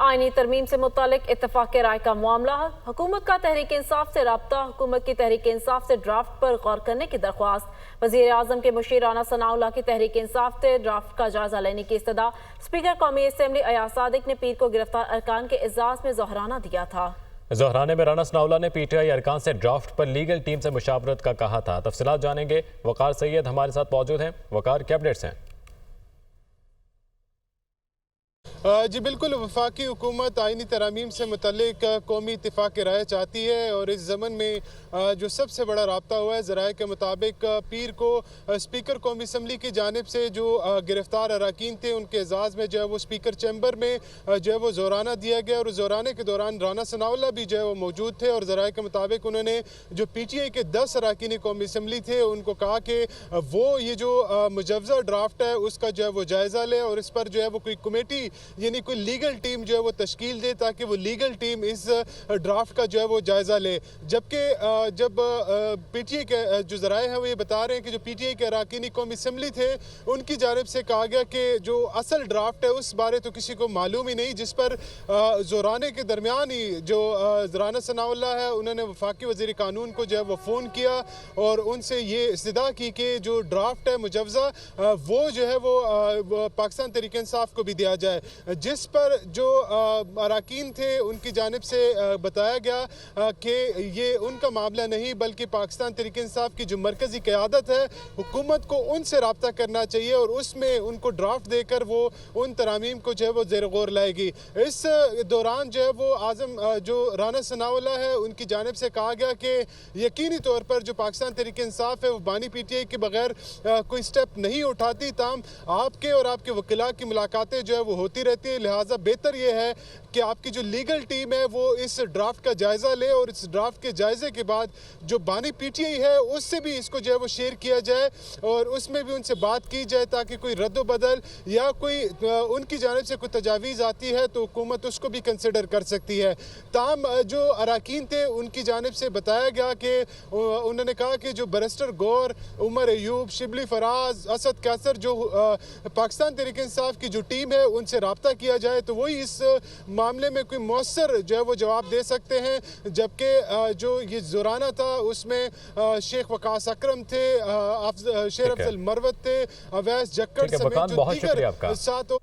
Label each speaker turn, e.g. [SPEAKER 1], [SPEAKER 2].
[SPEAKER 1] आईनी तरमीम से मुतालिक इत्तफाक राय का मामला। हुकूमत का तहरीक इंसाफ से राब्ता। हुकूमत की तहरीक इंसाफ से ड्राफ्ट पर गौर करने की दरख्वास्त। वज़ीर आज़म के मुशीर राना सनाउल्लाह की तहरीक इंसाफ से ड्राफ्ट का जायजा लेने की इस्तदा। स्पीकर कौमी असम्बली अयाज सादिक ने पीर को गिरफ्तार अरकान के एजाज में जोहराना दिया था।
[SPEAKER 2] जोहराने में राना सनाउल्लाह ने PTI अरकान से ड्राफ्ट पर लीगल टीम से मुशावरत का कहा था। तफसीलात जानेंगे। वकार सैयद हमारे साथ मौजूद हैं। वकार, क्या अपडेट्स हैं?
[SPEAKER 3] जी बिल्कुल, वफाकी हुकूमत आइनी तरामीम से मुतल्लिक कौमी इत्तिफाक की राय चाहती है और इस ज़मन में जो सबसे बड़ा राब्ता हुआ है ज़राए के मुताबिक पीर को स्पीकर कौमी असम्बली की जानिब से जो गिरफ्तार अरकान थे उनके एजाज़ में जो है वो स्पीकर चैम्बर में जो है वो जोराना दिया गया और जोराने के दौरान राना सनाउल्लाह भी जो है वो मौजूद थे और ज़राए के मुताबिक उन्होंने जो PTI के 10 अरकान कौमी असम्बली थे उनको कहा कि वो ये जो मुजव्वज़ा ड्राफ्ट है उसका जो है वो जायज़ा ले और इस पर जो है वो कोई कमेटी यानी कोई लीगल टीम जो है वो तश्कील दे ताकि वो लीगल टीम इस ड्राफ्ट का जो है वो जायज़ा ले। जबकि जब PTI के जो ज़राए हैं वो ये बता रहे हैं कि जो PTI के अरकान कौमी असम्बली थे उनकी जानिब से कहा गया कि जो असल ड्राफ्ट है उस बारे तो किसी को मालूम ही नहीं, जिस पर जोराने के दरमियान ही जो राना सनाउल्लाह है उन्होंने वफाकी वज़ीर कानून को जो है वो फ़ोन किया और उनसे ये इस्तदा की कि जो ड्राफ्ट है मुजव्वज़ा वो जो है वो पाकिस्तान तहरीक इंसाफ को भी दिया जाए, जिस पर जो अरकान थे उनकी जानिब से बताया गया कि ये उनका मामला नहीं बल्कि पाकिस्तान तहरीक इंसाफ की जो मरकज़ी क़यादत है हुकूमत को उनसे रब्ता करना चाहिए और उसमें उनको ड्राफ्ट देकर वो उन तरामीम को जो है वो ज़ेर गौर लाएगी। इस दौरान जो है वो आज़म जो राना सनाउल्लाह है उनकी जानिब से कहा गया कि यकीनी तौर पर जो पाकिस्तान तहरीक इंसाफ है वो बानी PTI के बगैर कोई स्टेप नहीं उठाती, ताम आपके और आपके वकीला की मुलाकातें जो है वो होती रहती है, लिहाजा बेहतर ये है कि आपकी जो लीगल टीम है वो इस ड्राफ्ट का जायज़ा ले और इस ड्राफ्ट के जायज़े के बाद जो बानी PTI है उससे भी इसको जो है वो शेयर किया जाए और उसमें भी उनसे बात की जाए ताकि कोई रद्द-ओ-बदल या कोई उनकी जानिब से कोई तजावीज़ आती है तो हुकूमत उसको भी कंसिडर कर सकती है। ताम जो अरकान थे उनकी जानिब से बताया गया कि उन्होंने कहा कि जो बैरिस्टर गौर, उमर अयूब, शिबली फराज, असद कैसर जो पाकिस्तान तहरीक इंसाफ की जो टीम है उनसे रब्ता किया जाए तो वही इस मामले में कोई मौसर जो है वो जवाब दे सकते हैं। जबकि जो ये जोराना था उसमें शेख वकास अकरम थे, शेर अफजल मरवत थे, अवैस जक्कड़ समेत जो दीगर साथ